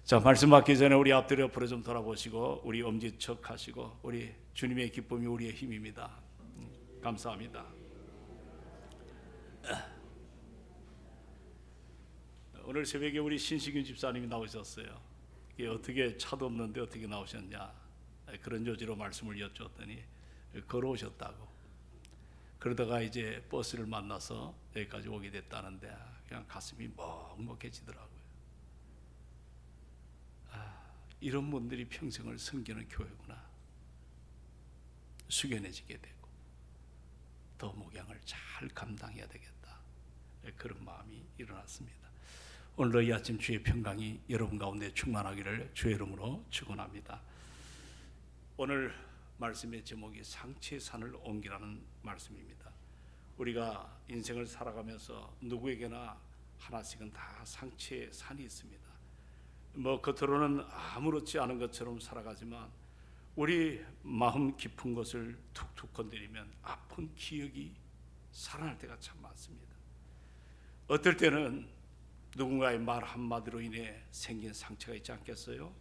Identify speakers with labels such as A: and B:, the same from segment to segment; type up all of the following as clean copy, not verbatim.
A: 자, 말씀 받기 전에 우리 앞뒤로 옆으로 좀 돌아보시고 우리 엄지척 하시고 우리 주님의 기쁨이 우리의 힘입니다. 감사합니다. 오늘 새벽에 우리 신식윤 집사님이 나오셨어요. 이게 어떻게 차도 없는데 어떻게 나오셨냐 그런 요지로 말씀을 여쭈었더니 걸어오셨다고. 그러다가 이제 버스를 만나서 여기까지 오게 됐다는데 그냥 가슴이 먹먹해지더라고요. 이런 분들이 평생을 섬기는 교회구나. 숙연해지게 되고 더 목양을 잘 감당해야 되겠다. 그런 마음이 일어났습니다. 오늘 이 아침 주의 평강이 여러분 가운데 충만하기를 주의 이름으로 축원합니다. 오늘 말씀의 제목이 상치의 산을 옮기라는 말씀입니다. 우리가 인생을 살아가면서 누구에게나 하나씩은 다 상치의 산이 있습니다. 겉으로는 아무렇지 않은 것처럼 살아가지만 우리 마음 깊은 것을 툭툭 건드리면 아픈 기억이 살아날 때가 참 많습니다. 어떨 때는 누군가의 말 한마디로 인해 생긴 상처가 있지 않겠어요?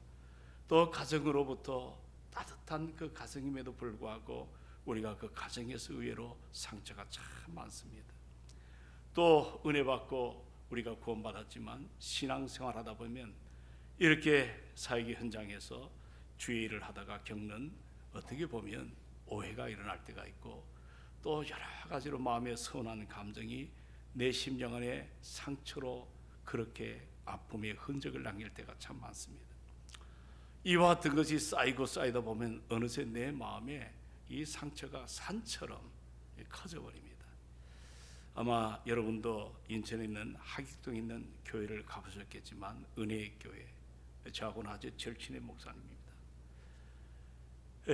A: 또 가정으로부터 따뜻한 그 가정임에도 불구하고 우리가 그 가정에서 의외로 상처가 참 많습니다. 또 은혜 받고 우리가 구원받았지만 신앙생활 하다 보면 이렇게 사역의 현장에서 주의 일을 하다가 겪는 어떻게 보면 오해가 일어날 때가 있고 또 여러 가지로 마음에 서운한 감정이 내 심령 안에 상처로 그렇게 아픔의 흔적을 남길 때가 참 많습니다. 이와 같은 것이 쌓이고 쌓이다 보면 어느새 내 마음에 이 상처가 산처럼 커져버립니다. 아마 여러분도 인천에 있는 하객동에 있는 교회를 가보셨겠지만 은혜의 교회, 저하고는 아주 절친의 목사님입니다.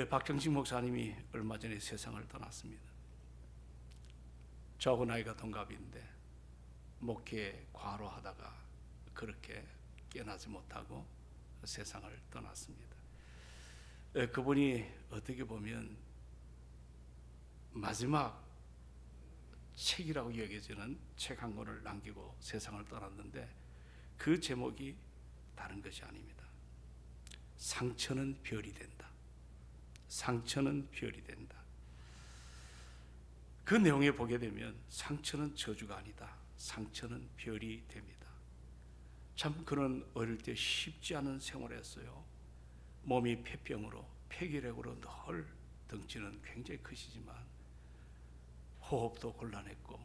A: 박정식 목사님이 얼마 전에 세상을 떠났습니다. 저하고 나이가 동갑인데 목회 과로하다가 그렇게 깨어나지 못하고 세상을 떠났습니다. 그분이 어떻게 보면 마지막 책이라고 여겨지는 책 한 권을 남기고 세상을 떠났는데 그 제목이 다른 것이 아닙니다. 상처는 별이 된다. 상처는 별이 된다. 그 내용에 보게 되면 상처는 저주가 아니다. 상처는 별이 됩니다. 참 그는 어릴 때 쉽지 않은 생활을 했어요. 몸이 폐병으로 폐결핵으로 늘 덩치는 굉장히 크시지만 호흡도 곤란했고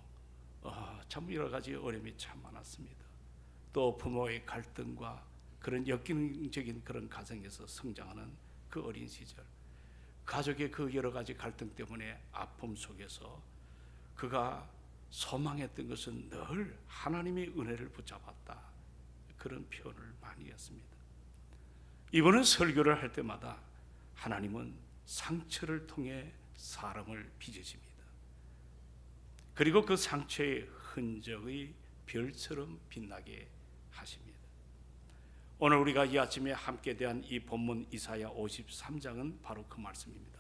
A: 참 여러 가지 어려움이 참 많았습니다. 또 부모의 갈등과 그런 역기능적인 그런 가정에서 성장하는 그 어린 시절, 가족의 그 여러 가지 갈등 때문에 아픔 속에서 그가 소망했던 것은 늘 하나님의 은혜를 붙잡았다. 그런 표현을 많이 했습니다. 이번은 설교를 할 때마다 하나님은 상처를 통해 사람을 빚으십니다. 그리고 그 상처의 흔적의 별처럼 빛나게 하십니다. 오늘 우리가 이 아침에 함께 대한 이 본문 이사야 53장은 바로 그 말씀입니다.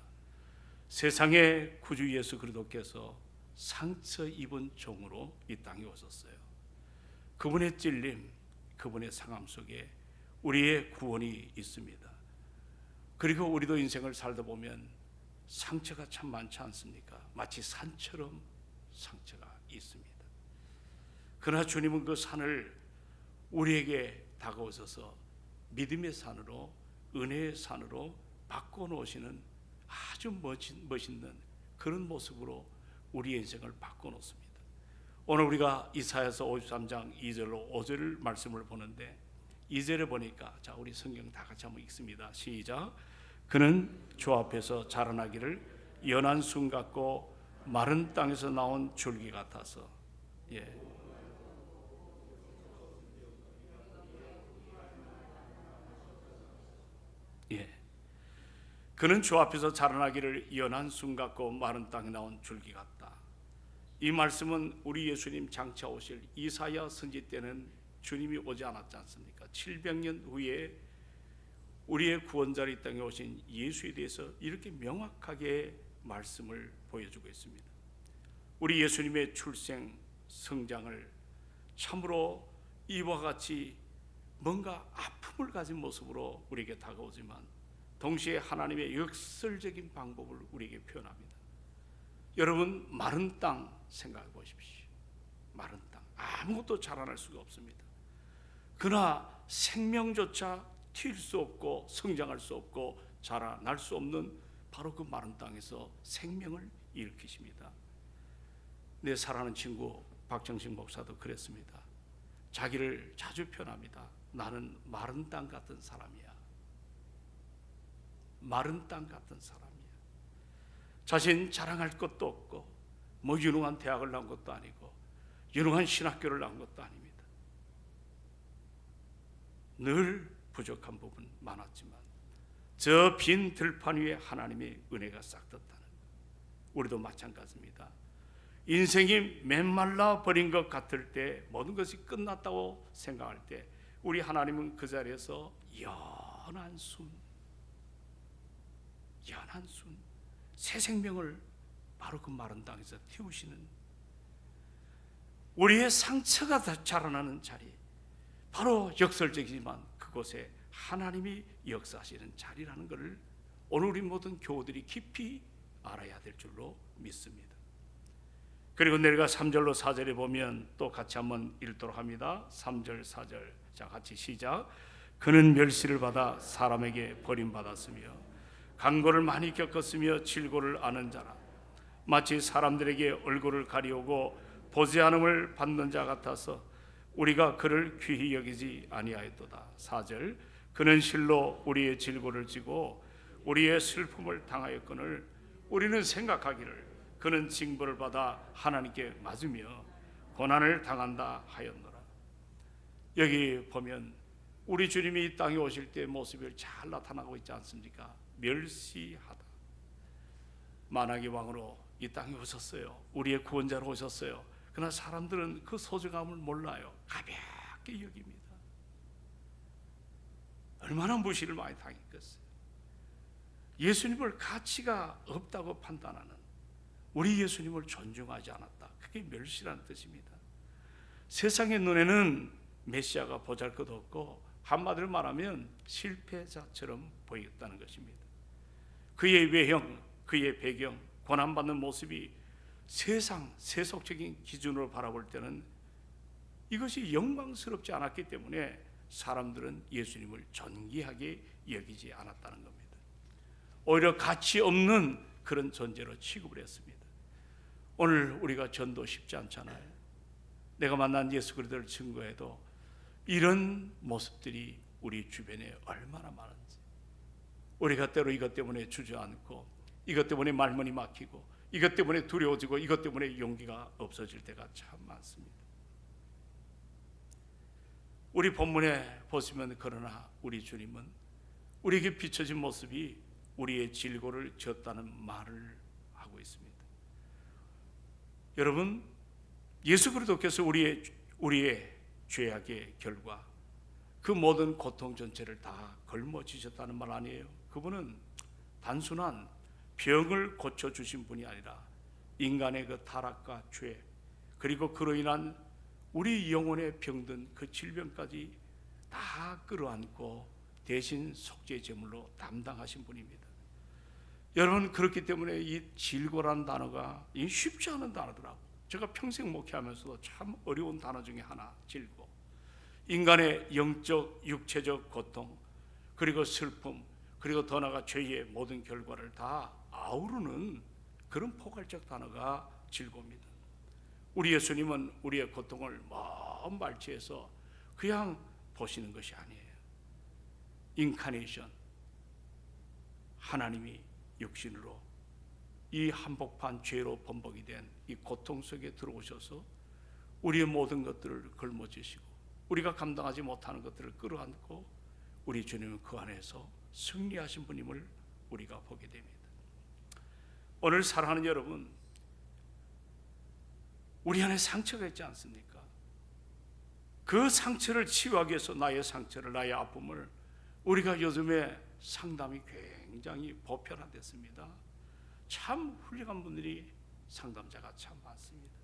A: 세상의 구주 예수 그리스도께서 상처 입은 종으로 이 땅에 오셨어요. 그분의 찔림, 그분의 상함 속에 우리의 구원이 있습니다. 그리고 우리도 인생을 살다 보면 상처가 참 많지 않습니까? 마치 산처럼 상처가 있습니다. 그러나 주님은 그 산을 우리에게 다가오셔서 믿음의 산으로, 은혜의 산으로 바꿔놓으시는 아주 멋있는 그런 모습으로 우리의 인생을 바꿔놓습니다. 오늘 우리가 이사야서 53장 2절로 5절 말씀을 보는데 2절에 보니까 자 우리 성경 다 같이 한번 읽습니다. 시작. 그는 주 앞에서 자라나기를 연한 순 같고 마른 땅에서 나온 줄기 같아서 그는 주 앞에서 자라나기를 연한 순 같고 마른 땅에 나온 줄기 같다. 이 말씀은 우리 예수님 장차 오실 이사야 선지 때는 주님이 오지 않았지 않습니까? 700년 후에 우리의 구원자로 이 땅에 오신 예수에 대해서 이렇게 명확하게 말씀을 보여주고 있습니다. 우리 예수님의 출생, 성장을 참으로 이와 같이 뭔가 아픔을 가진 모습으로 우리에게 다가오지만 동시에 하나님의 역설적인 방법을 우리에게 표현합니다. 여러분, 마른 땅 생각해 보십시오. 마른 땅, 아무것도 자라날 수가 없습니다. 그러나 생명조차 튈 수 없고 성장할 수 없고 자라날 수 없는 바로 그 마른 땅에서 생명을 일으키십니다. 내 사랑하는 친구 박정식 목사도 그랬습니다. 자기를 자주 표현합니다. 나는 마른 땅 같은 사람이야. 마른 땅 같은 사람이야. 자신 자랑할 것도 없고 뭐 유능한 대학을 나온 것도 아니고 유능한 신학교를 나온 것도 아닙니다. 늘 부족한 부분 많았지만 저 빈 들판 위에 하나님의 은혜가 싹떴다는, 우리도 마찬가지입니다. 인생이 메말라 버린 것 같을 때, 모든 것이 끝났다고 생각할 때 우리 하나님은 그 자리에서 연한 순, 새 생명을 바로 그 마른 땅에서 틔우시는, 우리의 상처가 자라나는 자리, 바로 역설적이지만 그곳에 하나님이 역사하시는 자리라는 것을 오늘 우리 모든 교우들이 깊이 알아야 될 줄로 믿습니다. 그리고 내려가 3절로 4절에 보면 또 같이 한번 읽도록 합니다. 3절 4절, 자 같이 시작. 그는 멸시를 받아 사람에게 버림받았으며 강고를 많이 겪었으며 질고를 아는 자라. 마치 사람들에게 얼굴을 가리우고 보지 않음을 받는 자 같아서 우리가 그를 귀히 여기지 아니하였도다. 4절. 그는 실로 우리의 질고를 지고 우리의 슬픔을 당하였거늘 우리는 생각하기를 그는 징벌을 받아 하나님께 맞으며 고난을 당한다 하였노라. 여기 보면 우리 주님이 이 땅에 오실 때 모습이 잘 나타나고 있지 않습니까? 멸시하다. 만왕의 왕으로 이 땅에 오셨어요. 우리의 구원자로 오셨어요. 그러나 사람들은 그 소중함을 몰라요. 가볍게 여깁니다. 얼마나 무시를 많이 당했겠어요. 예수님을 가치가 없다고 판단하는, 우리 예수님을 존중하지 않았다. 그게 멸시라는 뜻입니다. 세상의 눈에는 메시아가 보잘것없고 한마디로 말하면 실패자처럼 보이겠다는 것입니다. 그의 외형, 그의 배경, 고난받는 모습이 세상, 세속적인 기준으로 바라볼 때는 이것이 영광스럽지 않았기 때문에 사람들은 예수님을 존귀하게 여기지 않았다는 겁니다. 오히려 가치 없는 그런 존재로 취급을 했습니다. 오늘 우리가 전도 쉽지 않잖아요. 내가 만난 예수 그리스도를 증거해도 이런 모습들이 우리 주변에 얼마나 많은지, 우리가 때로 이것 때문에 주저앉고 이것 때문에 말문이 막히고 이것 때문에 두려워지고 이것 때문에 용기가 없어질 때가 참 많습니다. 우리 본문에 보시면 그러나 우리 주님은 우리에게 비춰진 모습이 우리의 질고를 졌다는 말을 하고 있습니다. 여러분, 예수 그리스도께서 우리의 죄악의 결과 그 모든 고통 전체를 다 걸머지셨다는 말 아니에요. 그분은 단순한 병을 고쳐주신 분이 아니라 인간의 그 타락과 죄, 그리고 그로 인한 우리 영혼에 병든 그 질병까지 다 끌어안고 대신 속죄 제물로 담당하신 분입니다. 여러분, 그렇기 때문에 이 질고라는 단어가 쉽지 않은 단어더라고요. 제가 평생 목회하면서도 참 어려운 단어 중에 하나, 질고. 인간의 영적, 육체적 고통, 그리고 슬픔, 그리고 더 나아가 죄의 모든 결과를 다 아우르는 그런 포괄적 단어가 질고입니다. 우리 예수님은 우리의 고통을 먼 발치에서 그냥 보시는 것이 아니에요. 인카네이션, 하나님이 육신으로 이 한복판 죄로 범벅이 된 이 고통 속에 들어오셔서 우리의 모든 것들을 걸머지시고 우리가 감당하지 못하는 것들을 끌어안고 우리 주님은 그 안에서 승리하신 분임을 우리가 보게 됩니다. 오늘 사랑하는 여러분, 우리 안에 상처가 있지 않습니까? 그 상처를 치유하기 위해서 나의 상처를, 나의 아픔을, 우리가 요즘에 상담이 굉장히 보편화됐습니다. 참 훌륭한 분들이 상담자가 참 많습니다.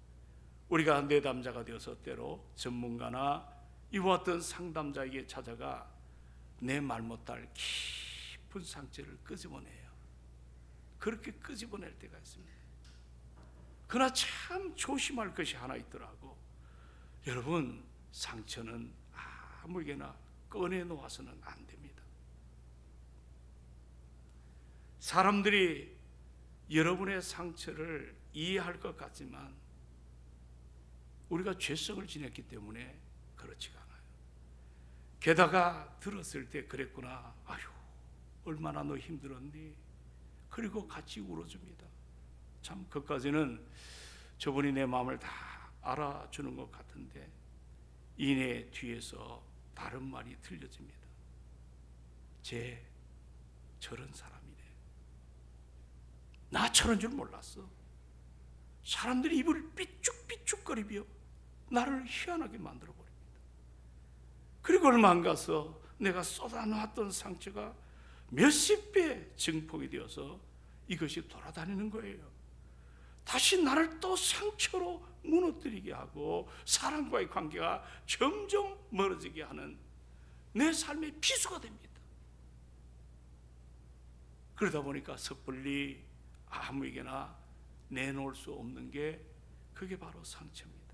A: 우리가 내담자가 되어서 때로 전문가나 이와 같은 상담자에게 찾아가 내 말 못할 깊은 상처를 끄집어내요. 그렇게 끄집어낼 때가 있습니다. 그러나 참 조심할 것이 하나 있더라고. 여러분, 상처는 아무에게나 꺼내놓아서는 안 됩니다. 사람들이 여러분의 상처를 이해할 것 같지만 우리가 죄성을 지녔기 때문에 그렇지가 않아요. 게다가 들었을 때 그랬구나, 아휴 얼마나 너 힘들었니? 그리고 같이 울어줍니다. 참 그까지는 저분이 내 마음을 다 알아주는 것 같은데 이내 뒤에서 다른 말이 들려집니다. 저런 사람이네. 나 저런 줄 몰랐어. 사람들이 입을 삐죽삐죽거리며 나를 희한하게 만들어버립니다. 그리고 얼마 안 가서 내가 쏟아놓았던 상처가 몇십 배 증폭이 되어서 이것이 돌아다니는 거예요. 다시 나를 또 상처로 무너뜨리게 하고 사람과의 관계가 점점 멀어지게 하는 내 삶의 비수가 됩니다. 그러다 보니까 섣불리 아무에게나 내놓을 수 없는 게 그게 바로 상처입니다.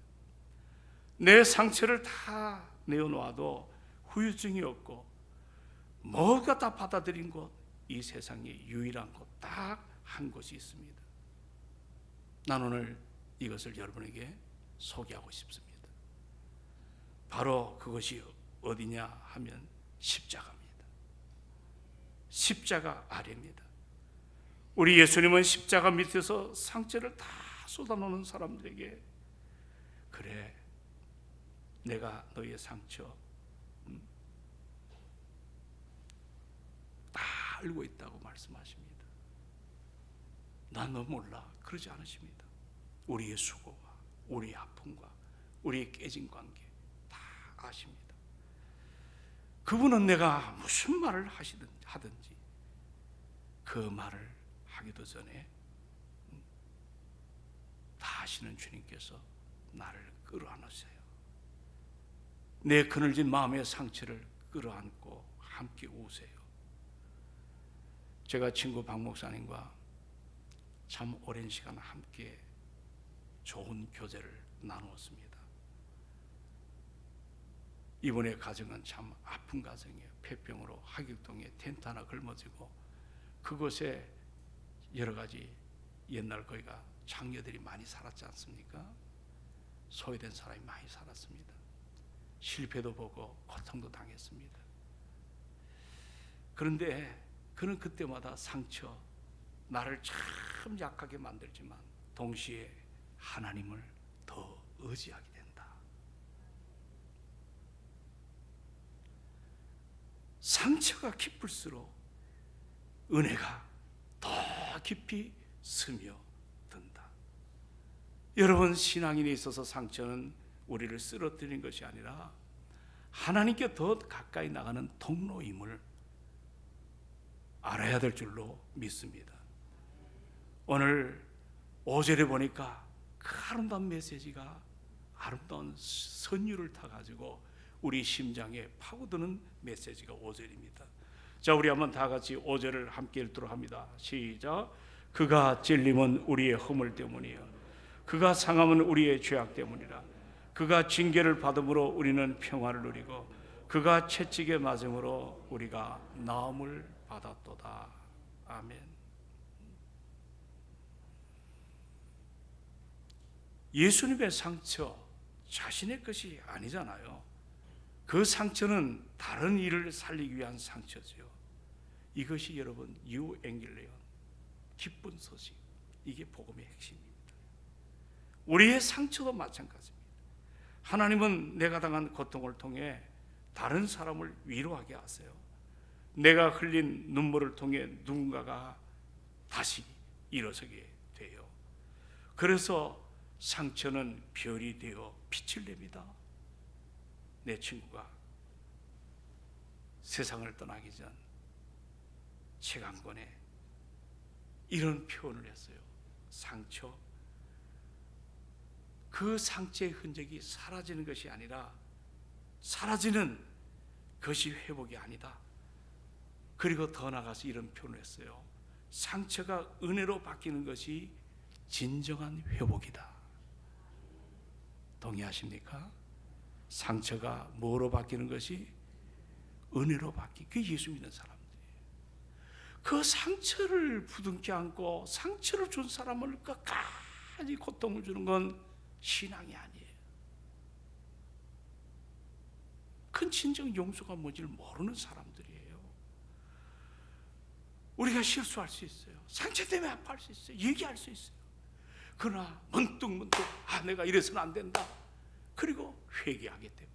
A: 내 상처를 다 내어놓아도 후유증이 없고 뭐가 다 받아들인 곳, 이 세상에 유일한 곳 딱 한 곳이 있습니다. 난 오늘 이것을 여러분에게 소개하고 싶습니다. 바로 그것이 어디냐 하면 십자가입니다. 십자가 아래입니다. 우리 예수님은 십자가 밑에서 상처를 다 쏟아놓는 사람들에게 그래, 내가 너의 상처 다 알고 있다고 말씀하십니다. 난 너 몰라 그러지 않으십니다. 우리의 수고와 우리의 아픔과 우리의 깨진 관계 다 아십니다. 그분은 내가 무슨 말을 하든지 그 말을 하기도 전에 다 아시는 주님께서 나를 끌어안으세요. 내 그늘진 마음의 상처를 끌어안고 함께 우세요. 제가 친구 박 목사님과 참 오랜 시간 함께 좋은 교제를 나누었습니다. 이번의 가정은 참 아픈 가정이에요. 폐병으로 하객동에 텐트 하나 걸머지고 그곳에 여러 가지 옛날 거기가 장녀들이 많이 살았지 않습니까? 소외된 사람이 많이 살았습니다. 실패도 보고 고통도 당했습니다. 그런데 그는 그때마다 상처, 나를 참 약하게 만들지만 동시에 하나님을 더 의지하게 된다. 상처가 깊을수록 은혜가 더 깊이 스며든다. 여러분, 신앙인에 있어서 상처는 우리를 쓰러뜨리는 것이 아니라 하나님께 더 가까이 나가는 통로임을 알아야 될 줄로 믿습니다. 오늘 5절에 보니까 그 아름다운 메시지가 아름다운 선율을 타가지고 우리 심장에 파고드는 메시지가 5절입니다. 자, 우리 한번 다 같이 5절을 함께 읽도록 합니다. 시작. 그가 찔림은 우리의 허물 때문이요 그가 상함은 우리의 죄악 때문이라. 그가 징계를 받음으로 우리는 평화를 누리고 그가 채찍에 맞음으로 우리가 나음을 받았도다. 아멘. 예수님의 상처 자신의 것이 아니잖아요. 그 상처는 다른 일을 살리기 위한 상처죠. 이것이 여러분 유앵겔레온, 기쁜 소식, 이게 복음의 핵심입니다. 우리의 상처도 마찬가지입니다. 하나님은 내가 당한 고통을 통해 다른 사람을 위로하게 하세요. 내가 흘린 눈물을 통해 누군가가 다시 일어서게 돼요. 그래서 상처는 별이 되어 빛을 냅니다. 내 친구가 세상을 떠나기 전 책 한 권에 이런 표현을 했어요. 상처, 그 상처의 흔적이 사라지는 것이 아니라 사라지는 것이 회복이 아니다. 그리고 더 나아가서 이런 표현을 했어요. 상처가 은혜로 바뀌는 것이 진정한 회복이다. 동의하십니까? 상처가 뭐로 바뀌는 것이 은혜로 바뀌는, 그게 예수 믿는 사람들이에요. 그 상처를 부둥켜 안고 상처를 준 사람을 끝까지 고통을 주는 건 신앙이 아니에요. 큰 진정 용서가 뭔지를 모르는 사람들이에요. 우리가 실수할 수 있어요. 상처 때문에 아파할 수 있어요. 얘기할 수 있어요. 그러나 문득 내가 이래서는 안 된다. 그리고 회개하게 되고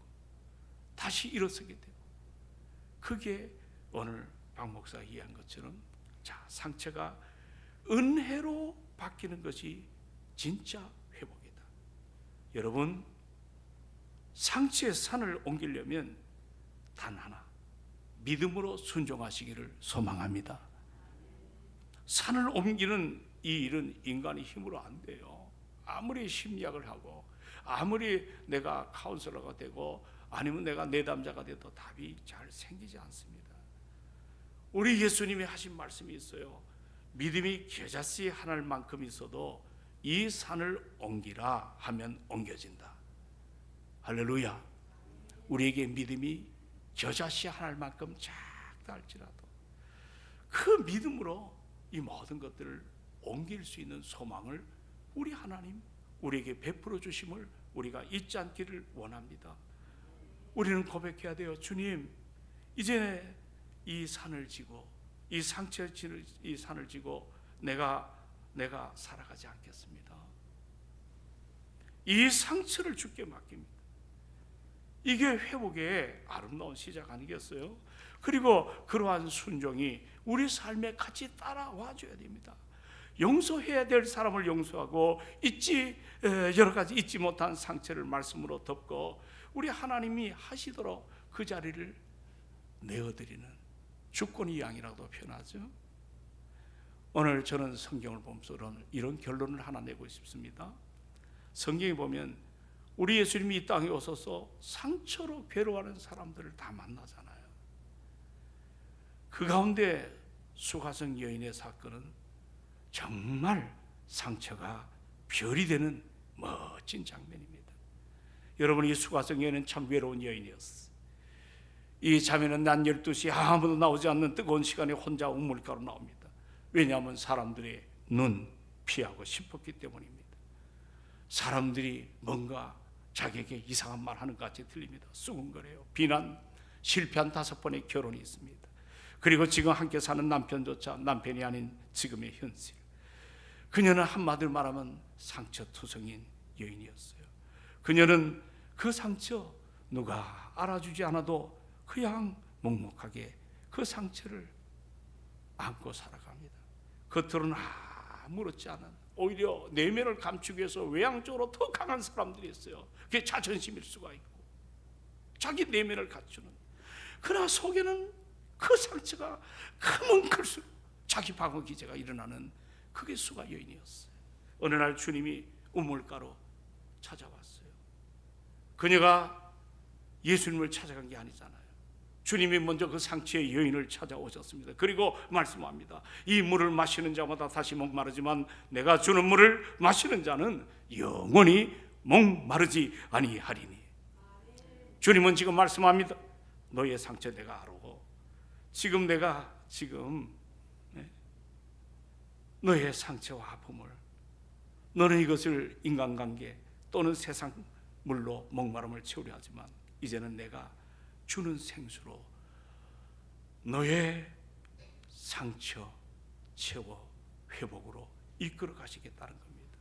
A: 다시 일어서게 되고, 그게 오늘 박 목사가 이해한 것처럼, 자, 상처가 은혜로 바뀌는 것이 진짜 회복이다. 여러분, 상처의 산을 옮기려면 단 하나, 믿음으로 순종하시기를 소망합니다. 산을 옮기는 이 일은 인간의 힘으로 안 돼요. 아무리 심리학을 하고 아무리 내가 카운슬러가 되고 아니면 내가 내담자가 돼도 답이 잘 생기지 않습니다. 우리 예수님이 하신 말씀이 있어요. 믿음이 겨자씨 하나만큼 있어도 이 산을 옮기라 하면 옮겨진다. 할렐루야. 우리에게 믿음이 겨자씨 하나만큼 작다 할지라도 그 믿음으로 이 모든 것들을 옮길 수 있는 소망을 우리 하나님 우리에게 베풀어 주심을 우리가 잊지 않기를 원합니다. 우리는 고백해야 돼요. 주님, 이제 이 산을 지고 이 상처 이 산을 지고 내가 살아가지 않겠습니다. 이 상처를 주께 맡깁니다. 이게 회복의 아름다운 시작 아니겠어요? 그리고 그러한 순종이 우리 삶에 같이 따라와 줘야 됩니다. 용서해야 될 사람을 용서하고 여러 가지 잊지 못한 상처를 말씀으로 덮고 우리 하나님이 하시도록 그 자리를 내어드리는 주권의 양이라고 표현하죠. 오늘 저는 성경을 보면서 이런 결론을 하나 내고 싶습니다. 성경에 보면 우리 예수님이 이 땅에 오셔서 상처로 괴로워하는 사람들을 다 만나잖아요. 그 가운데 수가성 여인의 사건은 정말 상처가 별이 되는 멋진 장면입니다. 여러분, 이 수가성 여인은 참 외로운 여인이었어요. 이 자매는 낮 12시에 아무도 나오지 않는 뜨거운 시간에 혼자 우물가로 나옵니다. 왜냐하면 사람들의 눈 피하고 싶었기 때문입니다. 사람들이 뭔가 자기에게 이상한 말 하는 것 같이 들립니다. 수군거려요. 비난, 실패한 5번의 결혼이 있습니다. 그리고 지금 함께 사는 남편조차 남편이 아닌 지금의 현실. 그녀는 한마디로 말하면 상처투성인 여인이었어요. 그녀는 그 상처 누가 알아주지 않아도 그냥 묵묵하게 그 상처를 안고 살아갑니다. 겉으로는 아무렇지 않은, 오히려 내면을 감추기 위해서 외향적으로 더 강한 사람들이 있어요. 그게 자존심일 수가 있고 자기 내면을 갖추는. 그러나 속에는 그 상처가 크면 클수록 자기 방어 기제가 일어나는 그게 수가 여인이었어요. 어느 날 주님이 우물가로 찾아왔어요. 그녀가 예수님을 찾아간 게 아니잖아요. 주님이 먼저 그 상처의 여인을 찾아오셨습니다. 그리고 말씀합니다. 이 물을 마시는 자마다 다시 목마르지만 내가 주는 물을 마시는 자는 영원히 목마르지 아니하리니. 주님은 지금 말씀합니다. 너의 상처 내가 알고 지금 내가 너의 상처와 아픔을, 너는 이것을 인간관계 또는 세상 물로 목마름을 채우려 하지만 이제는 내가 주는 생수로 너의 상처 채워 회복으로 이끌어 가시겠다는 겁니다.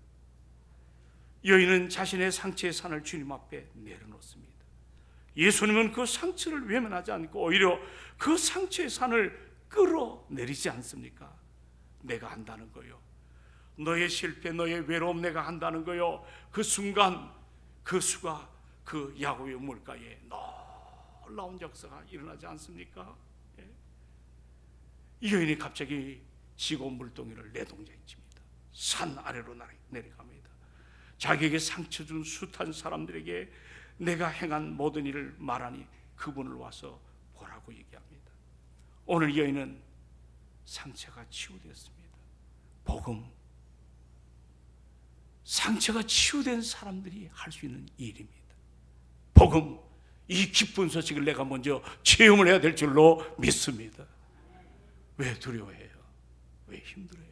A: 여인은 자신의 상처의 산을 주님 앞에 내려놓습니다. 예수님은 그 상처를 외면하지 않고 오히려 그 상처의 산을 끌어내리지 않습니까? 내가 한다는 거요. 너의 실패, 너의 외로움 내가 한다는 거요. 그 순간 그 수가 그 야고의 물가에 놀라운 역사가 일어나지 않습니까? 예. 이 여인이 갑자기 지고 물동이를 내동댕칩니다. 산 아래로 내려갑니다. 자기에게 상처 준 숱한 사람들에게 내가 행한 모든 일을 말하니 그분을 와서 보라고 얘기합니다. 오늘 이 여인은 상처가 치유되었습니다. 복음, 상처가 치유된 사람들이 할 수 있는 일입니다. 복음, 이 기쁜 소식을 내가 먼저 체험을 해야 될 줄로 믿습니다. 왜 두려워해요? 왜 힘들어요?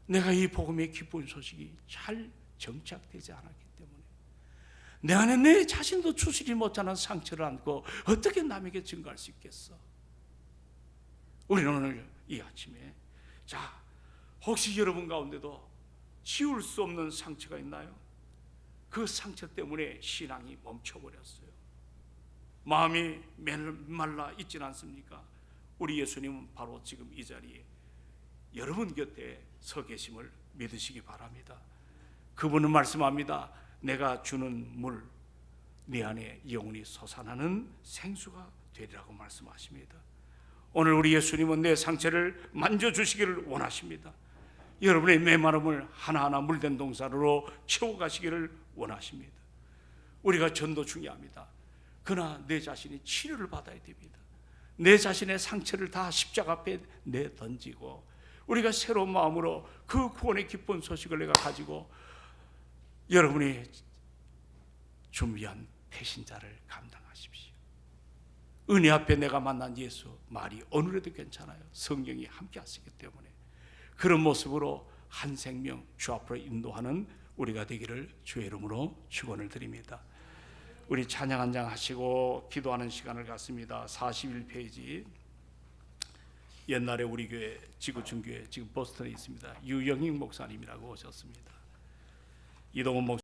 A: 내가 이 복음의 기쁜 소식이 잘 정착되지 않았기 때문에, 내 안에 내 자신도 추스리지 못하는 상처를 안고 어떻게 남에게 증거할 수 있겠어? 우리는 오늘 이 아침에, 자, 혹시 여러분 가운데도 지울 수 없는 상처가 있나요? 그 상처 때문에 신앙이 멈춰버렸어요. 마음이 메말라 있진 않습니까? 우리 예수님은 바로 지금 이 자리에 여러분 곁에 서 계심을 믿으시기 바랍니다. 그분은 말씀합니다. 내가 주는 물, 네 안에 영원히 솟아나는 생수가 되리라고 말씀하십니다. 오늘 우리 예수님은 내 상처를 만져주시기를 원하십니다. 여러분의 메마름을 하나하나 물된 동사로 채워가시기를 원하십니다. 우리가 전도 중요합니다. 그러나 내 자신이 치료를 받아야 됩니다. 내 자신의 상처를 다 십자가 앞에 내던지고 우리가 새로운 마음으로 그 구원의 기쁜 소식을 내가 가지고 여러분이 준비한 배신자를 감당하십시오. 은혜 앞에 내가 만난 예수, 말이 어느래도 괜찮아요. 성령이 함께 하시기 때문에 그런 모습으로 한 생명 주 앞으로 인도하는 우리가 되기를 주의 이름으로 축원을 드립니다. 우리 찬양 한 장 하시고 기도하는 시간을 갖습니다. 41페이지, 옛날에 우리 교회 지구촌 교회 지금 보스턴에 있습니다. 유영익 목사님이라고 오셨습니다. 이동훈 목사